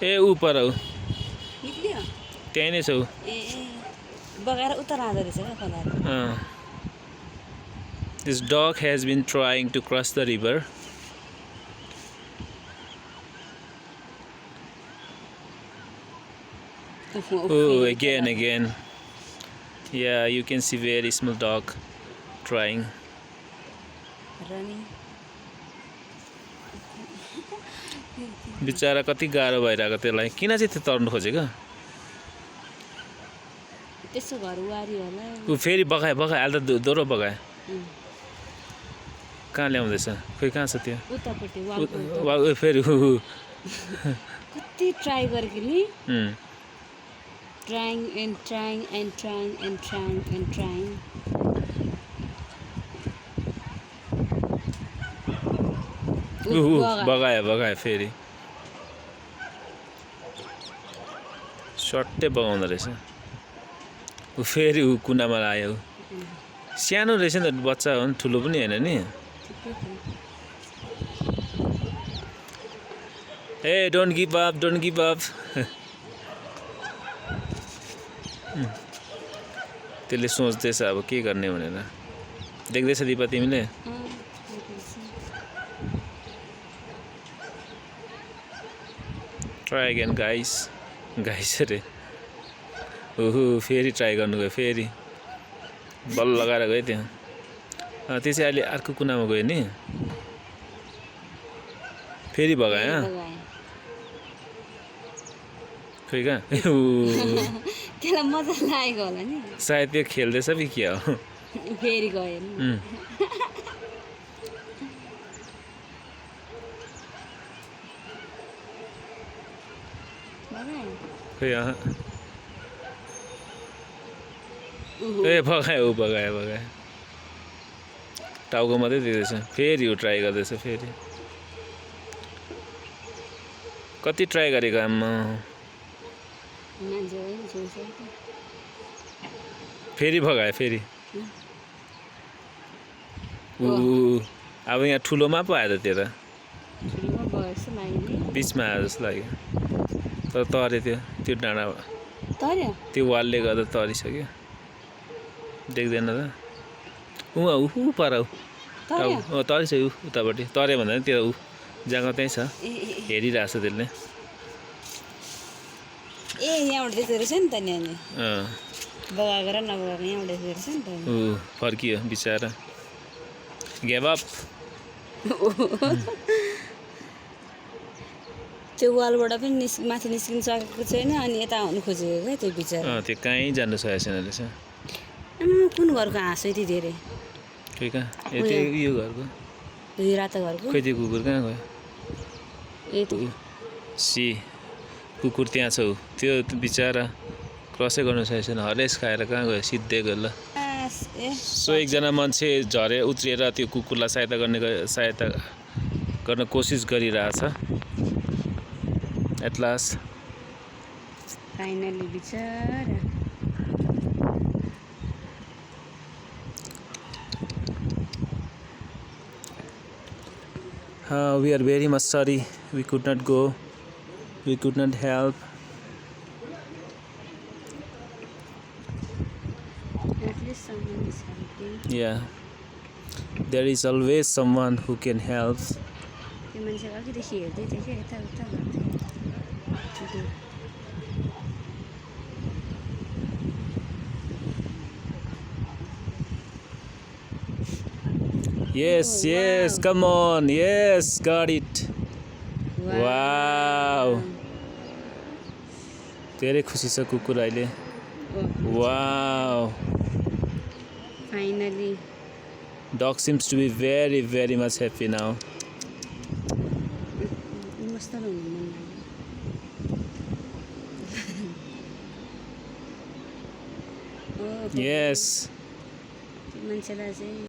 ए ऊपर हो निक्लियो त्यही नै छ ऊ ए बगाएर उता राँदो रहेछ क्या खोला This dog has been trying to cross the river. Oh, again. Yeah, you can see very small dog trying. Running. बिचारा कति गाह्रो भइरहेको त्यसलाई किन चाहिँ त्यो तर्नु खोजेको त्यसो घर वारी होला ऊ फेरि बगाए अहिले त दोरो बगाए कहाँ ल्याउँदैछ खोइ कहाँ छ त्यो उतापट्टि वा फेरि कति ट्राई गरेको नि trying. बगाए फेरि सट्टै बगाउँदो रहेछ ऊ फेरि ऊ कुनामा आयो सानो रहेछ नि त बच्चा हो नि ठुलो पनि होइन नि ए डोन्ट गिभ अप त्यसले सोच्दैछ अब के गर्ने भनेर देख्दैछ दिपा तिमीले ट्राई अगेन गाइस अरे ओहो फेरि ट्राई गर्नु गयो फेरि बल लगाएर गयो त्यहाँ त्यो चाहिँ अहिले अर्को कुनामा गयो नि फेरि बगायो खोइ कहाँ त्यसलाई मजा लागेको होला नि सायद त्यो खेल्दैछ कि के हो फेरि गयो नि खोइ ए बगाए टाउको मात्रै दिँदैछ फेरि ऊ ट्राई गर्दैछ फेरि कति ट्राई गरेको आम्मा फेरि बगाए फेरि अब यहाँ ठुलोमा पो आयो त त्यो त बिचमा आयो जस्तो लाग्यो तर तरे त्यो डाँडा त्यो वालले गर्दा तरिसक्यो देख्दैन त ऊ पर तरिसक्यो उतापट्टि तर्यो भन्दा नि त्यो ऊ जग्गा त्यहीँ छ हेरिरहेको छ त्यसले ए यहाँबाट देख्दो रहेछ नि त नि बगाएको र नबगाएको यहाँबाट देख्दो रहेछ नि त फर्कियो बिचरा गेभ अप त्यो वालबाट पनि माथि निस्किन सकेको छैन अनि यता आउनु खोजेको क्या त्यो बिचरा त्यो कहीँ जानु सकेको छैन रहेछ कुन घरको हाँस यति धेरै खोइ कहाँ यो घरको रातो घरको खोइ त्यो कुकुर कहाँ गयो कुकुर त्यहाँ छ त्यो बिचरा क्रसै गर्नु सकेको छैन हरेस खाएर कहाँ गयो सिधै गयो ल सो एकजना मान्छे झरे उत्रिएर त्यो कुकुरलाई सहायता गर्न कोसिस गरिरहेछ एट लास्ट फाइनली बिचरा we are very much sorry we could not go, we could not help. At least someone is helping. Yeah, there is always someone who can help. त्यो मान्छे अघिदेखि हेर्दै थियो क्या यताउता गर्दै Yes, come on, yes, got it. Wow. धेरै खुसी छ कुकुर अहिले Wow. Finally. Dog seems to be very, very much happy now. Yes. मान्छेलाई चाहिँ